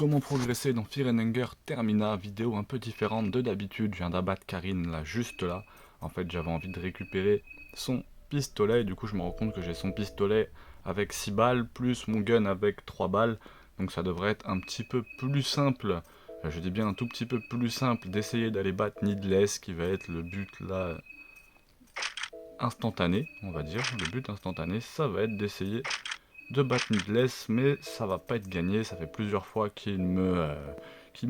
Comment progresser dans Fear and Hunger Termina, vidéo un peu différente de d'habitude. Je viens d'abattre Karine là, juste là. En fait, j'avais envie de récupérer son pistolet, et du coup je me rends compte que j'ai son pistolet avec 6 balles, plus mon gun avec 3 balles. Donc ça devrait être un petit peu plus simple, je dis bien un tout petit peu plus simple, d'essayer d'aller battre Needless, qui va être le but là, instantané, on va dire. Le but instantané, ça va être d'essayer de battre Needless, mais ça va pas être gagné. Ça fait plusieurs fois qu'il me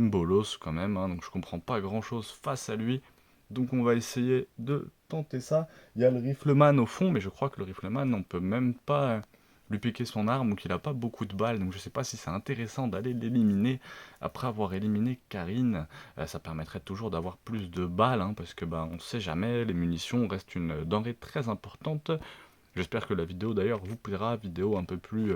bolosse quand même, hein, donc je comprends pas grand chose face à lui. Donc on va essayer de tenter ça. Il y a le Rifleman au fond, mais je crois que le Rifleman, on peut même pas lui piquer son arme ou qu'il a pas beaucoup de balles, donc je sais pas si c'est intéressant d'aller l'éliminer. Après avoir éliminé Karine, ça permettrait toujours d'avoir plus de balles, hein, parce que on sait jamais, les munitions restent une denrée très importante. J'espère que la vidéo d'ailleurs vous plaira, vidéo un peu plus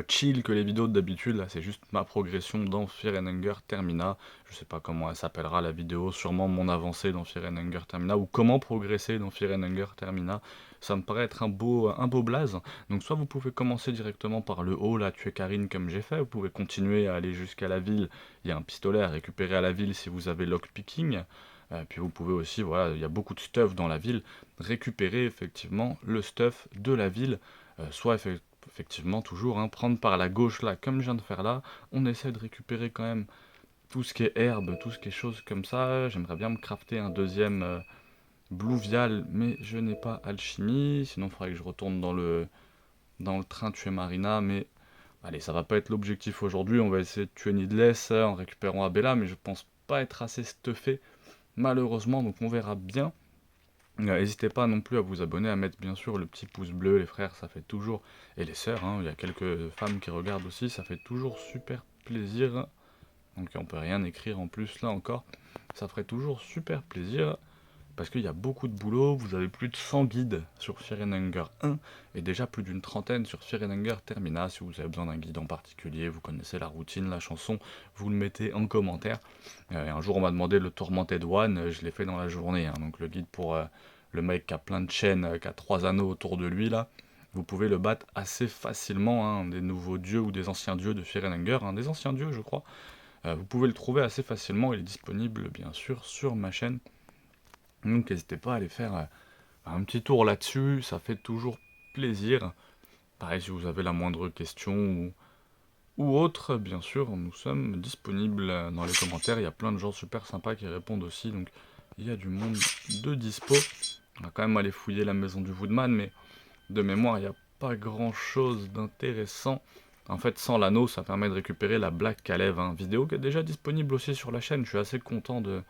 chill que les vidéos d'habitude. Là c'est juste ma progression dans Fear and Hunger Termina. Je sais pas comment elle s'appellera la vidéo, sûrement mon avancée dans Fear and Hunger Termina, ou comment progresser dans Fear and Hunger Termina. Ça me paraît être un beau blaze. Donc soit vous pouvez commencer directement par le haut, là tuer Karine comme j'ai fait, vous pouvez continuer à aller jusqu'à la ville, il y a un pistolet à récupérer à la ville si vous avez lockpicking. Puis vous pouvez aussi, voilà, il y a beaucoup de stuff dans la ville, récupérer effectivement le stuff de la ville, soit effectivement toujours, hein, prendre par la gauche là, comme je viens de faire là, on essaie de récupérer quand même tout ce qui est herbe, tout ce qui est choses comme ça. J'aimerais bien me crafter un deuxième Bluvial, mais je n'ai pas alchimie, sinon il faudrait que je retourne dans le train tuer Marina, mais allez, ça va pas être l'objectif aujourd'hui, on va essayer de tuer Needless en récupérant Abella, mais je pense pas être assez stuffé, malheureusement, donc on verra bien. N'hésitez pas non plus à vous abonner, à mettre bien sûr le petit pouce bleu, les frères, ça fait toujours, et les sœurs, hein, il y a quelques femmes qui regardent aussi, ça fait toujours super plaisir. Donc on peut rien écrire en plus là encore, ça ferait toujours super plaisir, parce qu'il y a beaucoup de boulot. Vous avez plus de 100 guides sur Fear and Hunger 1, et déjà plus d'une trentaine sur Fear and Hunger Termina. Si vous avez besoin d'un guide en particulier, vous connaissez la routine, la chanson, vous le mettez en commentaire. Un jour on m'a demandé le Tormented One, je l'ai fait dans la journée, hein, donc le guide pour le mec qui a plein de chaînes, qui a 3 anneaux autour de lui là. Vous pouvez le battre assez facilement, hein, des nouveaux dieux ou des anciens dieux de Fear and Hunger, hein, des anciens dieux je crois. Vous pouvez le trouver assez facilement, il est disponible bien sûr sur ma chaîne. Donc n'hésitez pas à aller faire un petit tour là-dessus, ça fait toujours plaisir. Pareil, si vous avez la moindre question ou autre, bien sûr, nous sommes disponibles dans les commentaires. Il y a plein de gens super sympas qui répondent aussi, donc il y a du monde de dispo. On va quand même aller fouiller la maison du Woodman, mais de mémoire, il n'y a pas grand-chose d'intéressant. En fait, sans l'anneau, ça permet de récupérer la Black Caleb, hein, vidéo qui est déjà disponible aussi sur la chaîne. Je suis assez content de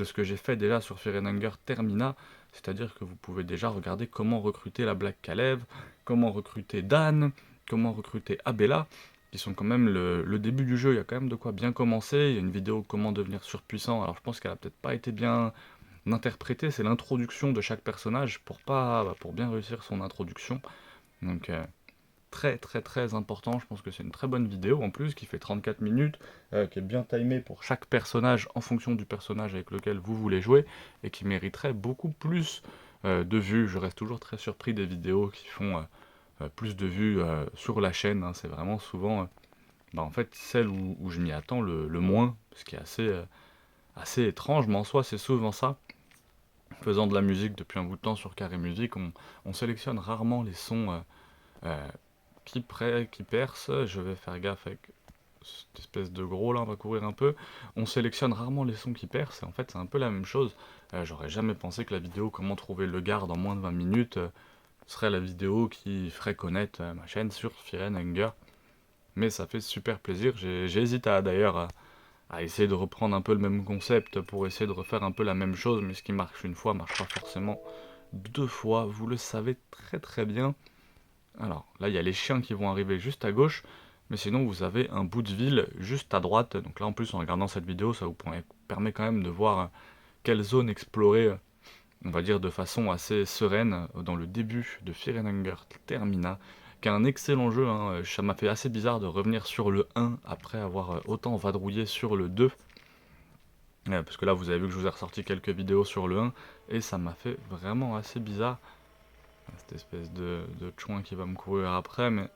ce que j'ai fait déjà sur Fear and Hunger Termina, c'est-à-dire que vous pouvez déjà regarder comment recruter la Black Caleb, comment recruter Dan, comment recruter Abella, qui sont quand même le début du jeu. Il y a quand même de quoi bien commencer. Il y a une vidéo comment devenir surpuissant, alors je pense qu'elle a peut-être pas été bien interprétée, c'est l'introduction de chaque personnage pour bien réussir son introduction. Donc très très très important, je pense que c'est une très bonne vidéo en plus, qui fait 34 minutes, qui est bien timée pour chaque personnage en fonction du personnage avec lequel vous voulez jouer, et qui mériterait beaucoup plus de vues. Je reste toujours très surpris des vidéos qui font plus de vues sur la chaîne, hein. C'est vraiment souvent en fait celle où je m'y attends le moins, ce qui est assez étrange, mais en soi c'est souvent ça. Faisant de la musique depuis un bout de temps sur Carré Musique, on sélectionne rarement les sons euh, qui perce. Je vais faire gaffe avec cette espèce de gros là, on va courir un peu. On sélectionne rarement les sons qui percent, et en fait c'est un peu la même chose. J'aurais jamais pensé que la vidéo comment trouver le garde en moins de 20 minutes serait la vidéo qui ferait connaître ma chaîne sur Fear and Hunger. Mais ça fait super plaisir. J'ai hésité d'ailleurs à essayer de reprendre un peu le même concept pour essayer de refaire un peu la même chose, mais ce qui marche une fois marche pas forcément deux fois, vous le savez très très bien. Alors, là, il y a les chiens qui vont arriver juste à gauche, mais sinon, vous avez un bout de ville juste à droite. Donc là, en plus, en regardant cette vidéo, ça vous permet quand même de voir quelle zone explorer, on va dire, de façon assez sereine dans le début de Fear and Hunger Termina, qui est un excellent jeu, hein. Ça m'a fait assez bizarre de revenir sur le 1 après avoir autant vadrouillé sur le 2. Parce que là, vous avez vu que je vous ai ressorti quelques vidéos sur le 1, et ça m'a fait vraiment assez bizarre. Cette espèce de chouin qui va me courir après, mais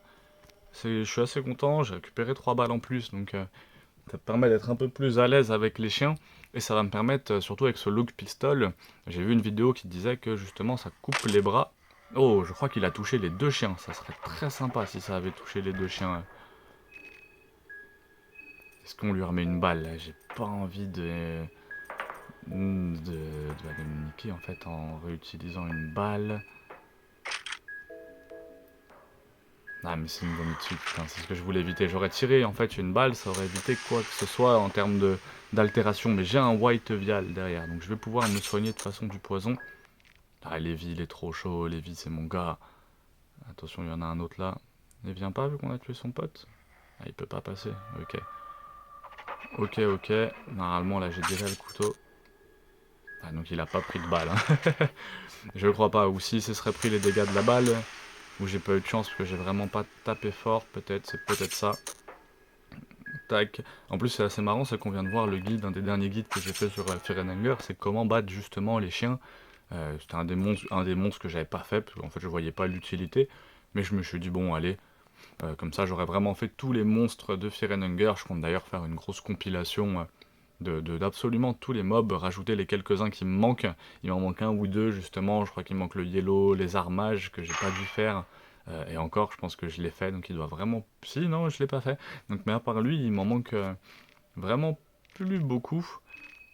Je suis assez content, j'ai récupéré 3 balles en plus, donc ça me permet d'être un peu plus à l'aise avec les chiens. Et ça va me permettre, surtout avec ce look pistol, j'ai vu une vidéo qui disait que justement ça coupe les bras. Oh, je crois qu'il a touché les 2 chiens, ça serait très sympa si ça avait touché les 2 chiens. Est-ce qu'on lui remet une balle là? J'ai pas envie de me niquer en fait en réutilisant une balle. Ah mais c'est une vomit dessus, putain, c'est ce que je voulais éviter. J'aurais tiré en fait une balle, ça aurait évité quoi que ce soit en termes d'altération. Mais j'ai un white vial derrière, donc je vais pouvoir me soigner de toute façon du poison. Ah Lévi il est trop chaud, Lévi c'est mon gars. Attention il y en a un autre là. Il vient pas vu qu'on a tué son pote? Ah il peut pas passer, ok. Ok, normalement là j'ai déjà le couteau. Ah donc il a pas pris de balle hein. Je crois pas, ou si ce serait pris les dégâts de la balle, ou j'ai pas eu de chance parce que j'ai vraiment pas tapé fort, peut-être, c'est peut-être ça. Tac. En plus, c'est assez marrant, c'est qu'on vient de voir le guide, un des derniers guides que j'ai fait sur Fear and Hunger, c'est comment battre justement les chiens. C'était un des monstres que j'avais pas fait, parce qu'en fait je voyais pas l'utilité, mais je me suis dit bon allez, comme ça j'aurais vraiment fait tous les monstres de Fear and Hunger. Je compte d'ailleurs faire une grosse compilation d'absolument tous les mobs, rajouter les quelques-uns qui me manquent. Il m'en manque un ou deux justement, je crois qu'il manque le yellow, les armages que j'ai pas dû faire. Et encore, je pense que je l'ai fait, donc il doit vraiment... Si, non, je l'ai pas fait. Donc, mais à part lui, il m'en manque vraiment plus beaucoup.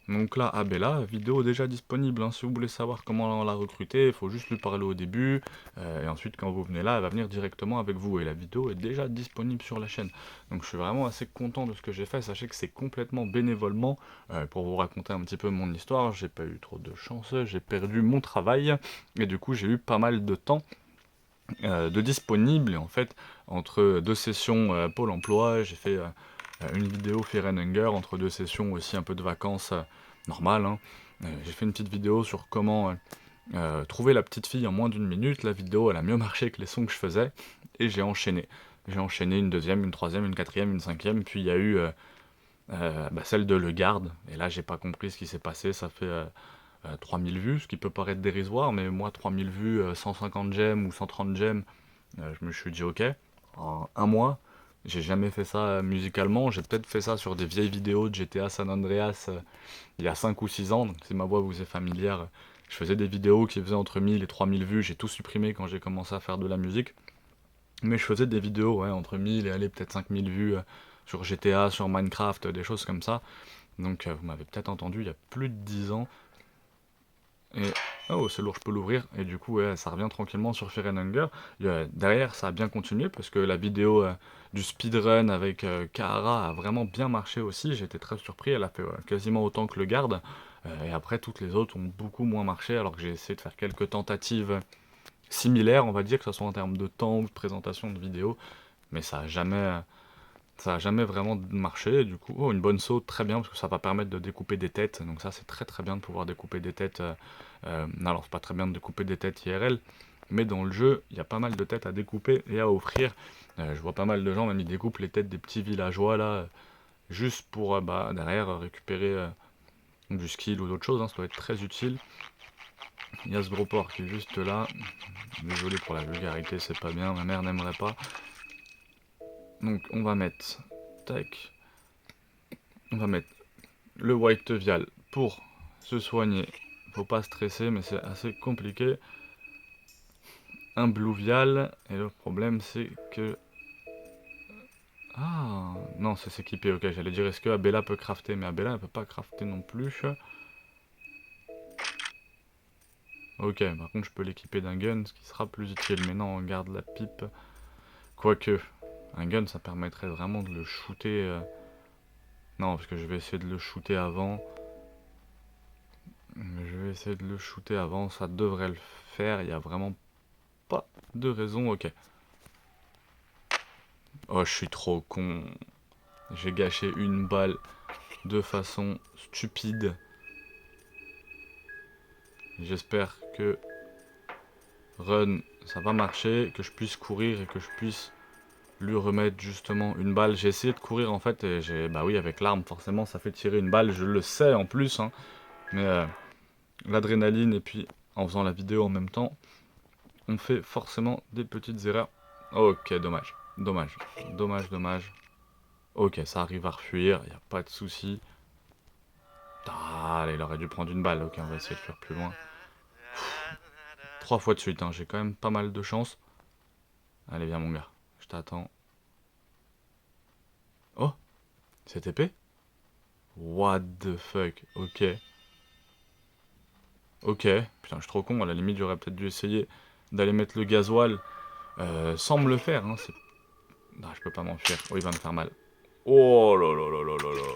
Donc là, Abella, vidéo déjà disponible, hein. Si vous voulez savoir comment la recruter, il faut juste lui parler au début, et ensuite quand vous venez là, elle va venir directement avec vous, et la vidéo est déjà disponible sur la chaîne. Donc je suis vraiment assez content de ce que j'ai fait, sachez que c'est complètement bénévolement, pour vous raconter un petit peu mon histoire, j'ai pas eu trop de chance, j'ai perdu mon travail, et du coup j'ai eu pas mal de temps de disponible, et en fait, entre deux sessions Pôle emploi, j'ai fait une vidéo Fear and Hunger, entre deux sessions aussi un peu de vacances normales, hein. J'ai fait une petite vidéo sur comment trouver la petite fille en moins d'une minute. La vidéo elle a mieux marché que les sons que je faisais, et j'ai enchaîné. J'ai enchaîné une deuxième, une troisième, une quatrième, une cinquième, puis il y a eu celle de Le Garde, et là j'ai pas compris ce qui s'est passé, ça fait 3000 vues, ce qui peut paraître dérisoire, mais moi 3000 vues, 150 gemmes ou 130 gemmes, je me suis dit ok, en un mois, j'ai jamais fait ça musicalement, j'ai peut-être fait ça sur des vieilles vidéos de GTA San Andreas il y a 5 ou 6 ans, donc si ma voix vous est familière, je faisais des vidéos qui faisaient entre 1000 et 3000 vues, j'ai tout supprimé quand j'ai commencé à faire de la musique, mais je faisais des vidéos ouais, entre 1000 et allez, peut-être 5000 vues sur GTA, sur Minecraft, des choses comme ça, donc vous m'avez peut-être entendu il y a plus de 10 ans. Et oh, c'est lourd, je peux l'ouvrir. Et du coup, ouais, ça revient tranquillement sur Fear and Hunger. Derrière, ça a bien continué parce que la vidéo du speedrun avec Kahara a vraiment bien marché aussi. J'ai été très surpris. Elle a fait quasiment autant que le garde. Et après, toutes les autres ont beaucoup moins marché alors que j'ai essayé de faire quelques tentatives similaires, on va dire, que ce soit en termes de temps ou de présentation de vidéo. Mais ça a jamais vraiment marché, et du coup, oh, une bonne saute, très bien, parce que ça va permettre de découper des têtes, donc ça c'est très très bien de pouvoir découper des têtes, alors c'est pas très bien de découper des têtes IRL, mais dans le jeu, il y a pas mal de têtes à découper et à offrir. Je vois pas mal de gens, même ils découpent les têtes des petits villageois là, juste pour bah, derrière récupérer du skill ou d'autres choses, hein, ça doit être très utile. Il y a ce gros porc qui est juste là, désolé pour la vulgarité, c'est pas bien, ma mère n'aimerait pas. Donc on va mettre, tac, on va mettre le white vial pour se soigner. Faut pas stresser, mais c'est assez compliqué. Un blue vial, et le problème c'est que... Ah, non, c'est s'équiper, ok, j'allais dire est-ce que Abella peut crafter, mais Abella elle peut pas crafter non plus. Ok, par contre je peux l'équiper d'un gun, ce qui sera plus utile, mais non, on garde la pipe. Quoique, un gun ça permettrait vraiment de le shooter... Non, parce que je vais essayer de le shooter avant. Je vais essayer de le shooter avant, ça devrait le faire, il y a vraiment pas de raison, ok. Oh, je suis trop con. J'ai gâché une balle de façon stupide. J'espère que Run, ça va marcher, que je puisse courir et que je puisse lui remettre justement une balle. J'ai essayé de courir en fait et j'ai... Bah oui, avec l'arme, forcément, ça fait tirer une balle, je le sais en plus, hein. Mais l'adrénaline et puis en faisant la vidéo en même temps, on fait forcément des petites erreurs. Ok, dommage. Dommage, dommage, dommage. Ok, ça arrive à refuir, y a pas de souci. Ah, allez, il aurait dû prendre une balle. Ok, on va essayer de faire plus loin. 3 fois de suite, hein. J'ai quand même pas mal de chance. Allez, viens mon gars, je t'attends. Oh, c'est épée. What the fuck, ok. Ok, putain, je suis trop con, à la limite, j'aurais peut-être dû essayer d'aller mettre le gasoil sans me le faire, hein. Non, je peux pas m'enfuir. Oh, il va me faire mal. Oh là là là là là là.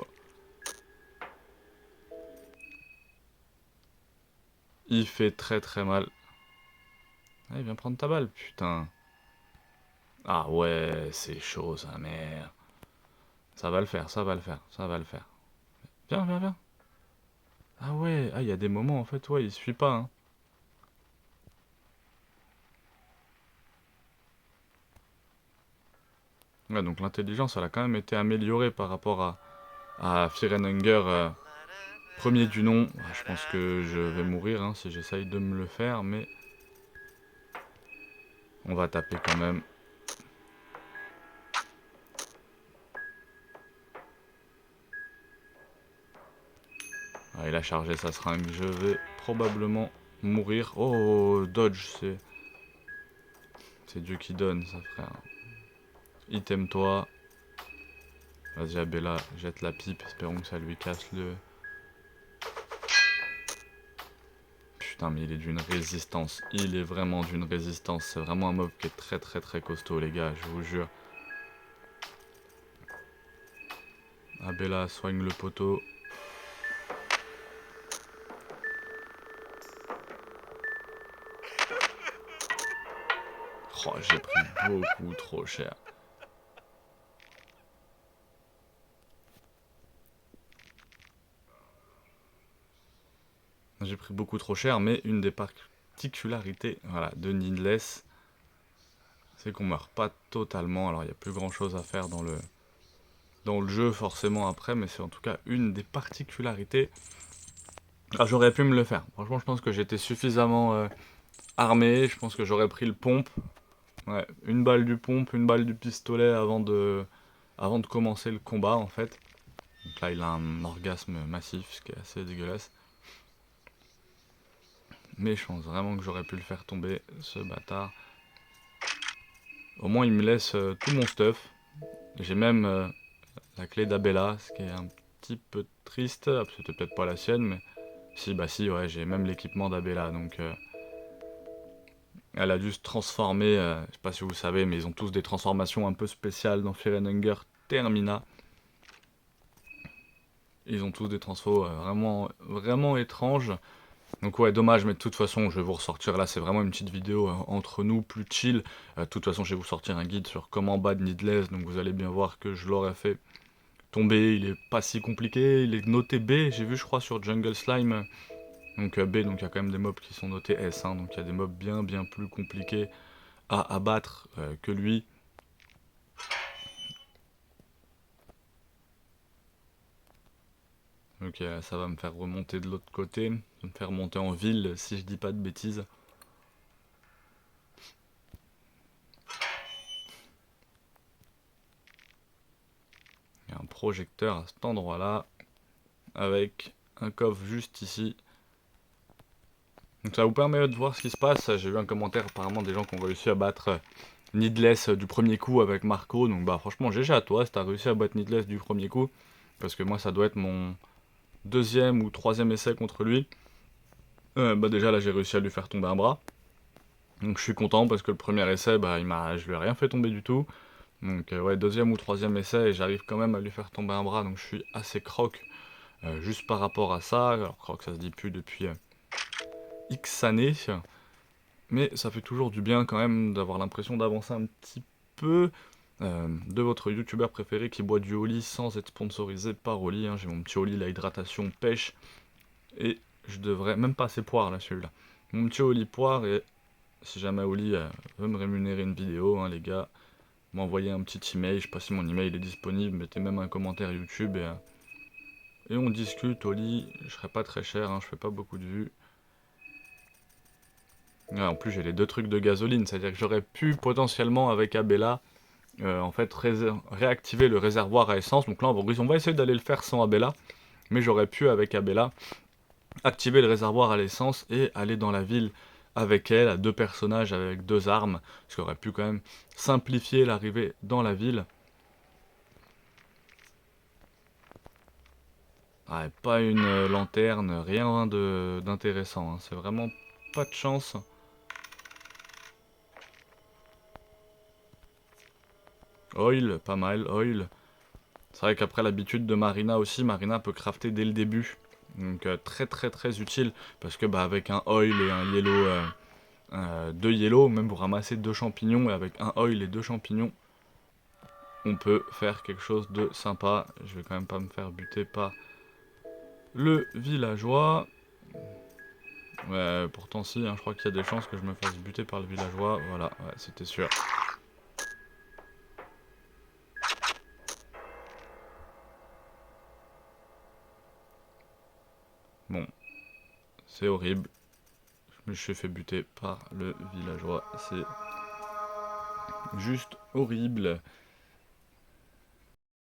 Il fait très très mal. Allez, viens prendre ta balle, putain. Ah ouais, c'est chaud ça, merde. Ça va le faire, ça va le faire, ça va le faire. Viens, viens, viens. Ah ouais, ah, il y a des moments en fait, ouais, il suit pas, hein. Ouais, donc l'intelligence, elle a quand même été améliorée par rapport à Fear and Hunger, premier du nom. Ah, je pense que je vais mourir hein, si j'essaye de me le faire, mais on va taper quand même. Ah, il a chargé sa seringue, je vais probablement mourir. Oh, dodge, c'est Dieu qui donne, ça frère. Item-toi. Vas-y, Abella, jette la pipe, espérons que ça lui casse le... Putain, mais il est d'une résistance. Il est vraiment d'une résistance. C'est vraiment un mob qui est très très très costaud, les gars, je vous jure. Abella, soigne le poteau. Oh, j'ai pris beaucoup trop cher. J'ai pris beaucoup trop cher, mais une des particularités voilà, de Needless, c'est qu'on meurt pas totalement. Alors il n'y a plus grand chose à faire dans le jeu forcément après, mais c'est en tout cas une des particularités. Alors j'aurais pu me le faire. Franchement, je pense que j'étais suffisamment armé. Je pense que j'aurais pris le pompe. Ouais, une balle du pompe, une balle du pistolet avant de commencer le combat en fait. Donc là, il a un orgasme massif, ce qui est assez dégueulasse. Mais je pense vraiment que j'aurais pu le faire tomber, ce bâtard. Au moins, il me laisse tout mon stuff. J'ai même la clé d'Abella, ce qui est un petit peu triste. Ah, c'était peut-être pas la sienne, mais... Si, bah si, ouais, j'ai même l'équipement d'Abella, donc... Elle a dû se transformer, je sais pas si vous savez, mais ils ont tous des transformations un peu spéciales dans Fear and Hunger Termina. Ils ont tous des transfos vraiment, vraiment étranges. Donc ouais, dommage, mais de toute façon, je vais vous ressortir là, c'est vraiment une petite vidéo entre nous, plus chill. De toute façon, je vais vous sortir un guide sur comment battre Needless, donc vous allez bien voir que je l'aurais fait tomber. Il est pas si compliqué, il est noté B, j'ai vu je crois sur Jungle Slime. Donc B, donc il y a quand même des mobs qui sont notés S, hein, donc il y a des mobs bien bien plus compliqués à abattre que lui. Ok, ça va me faire remonter de l'autre côté, ça va me faire remonter en ville si je dis pas de bêtises. Il y a un projecteur à cet endroit-là, avec un coffre juste ici. Donc ça vous permet de voir ce qui se passe. J'ai vu un commentaire apparemment des gens qui ont réussi à battre Needless du premier coup avec Marco. Donc bah franchement GG à toi si t'as réussi à battre Needless du premier coup. Parce que moi ça doit être mon deuxième ou troisième essai contre lui. Bah déjà là j'ai réussi à lui faire tomber un bras. Donc je suis content parce que le premier essai bah je lui ai rien fait tomber du tout. Donc ouais, deuxième ou troisième essai et j'arrive quand même à lui faire tomber un bras. Donc je suis assez croque juste par rapport à ça. Alors croque ça se dit plus depuis X années. Mais ça fait toujours du bien quand même d'avoir l'impression d'avancer un petit peu. De votre youtubeur préféré qui boit du Oli sans être sponsorisé par Oli. Hein. J'ai mon petit Oli, la hydratation pêche. Et je devrais... Même pas assez poire là celui-là. Mon petit Oli poire et si jamais Oli veut me rémunérer une vidéo, hein, les gars, m'envoyer un petit email. Je sais pas si mon email est disponible. Mettez même un commentaire YouTube et on discute. Oli, je serai pas très cher, hein, je fais pas beaucoup de vues. Ouais, en plus j'ai les deux trucs de gasoline, c'est-à-dire que j'aurais pu potentiellement avec Abella en fait réactiver le réservoir à essence. Donc là on va essayer d'aller le faire sans Abella, mais j'aurais pu avec Abella activer le réservoir à l'essence et aller dans la ville avec elle, à 2 personnages avec 2 armes, ce qui aurait pu quand même simplifier l'arrivée dans la ville. Ouais, pas une lanterne, rien d'intéressant, hein. C'est vraiment pas de chance. Oil, pas mal, oil. C'est vrai qu'après l'habitude de Marina aussi, Marina peut crafter dès le début. Donc très très très utile, parce que bah, avec un oil et un yellow, 2 yellow, même pour ramasser 2 champignons, et avec un oil et 2 champignons, on peut faire quelque chose de sympa. Je vais quand même pas me faire buter par le villageois. Ouais, pourtant si, hein, je crois qu'il y a des chances que je me fasse buter par le villageois. Voilà, ouais, c'était sûr. Bon, c'est horrible. Je me suis fait buter par le villageois. C'est juste horrible.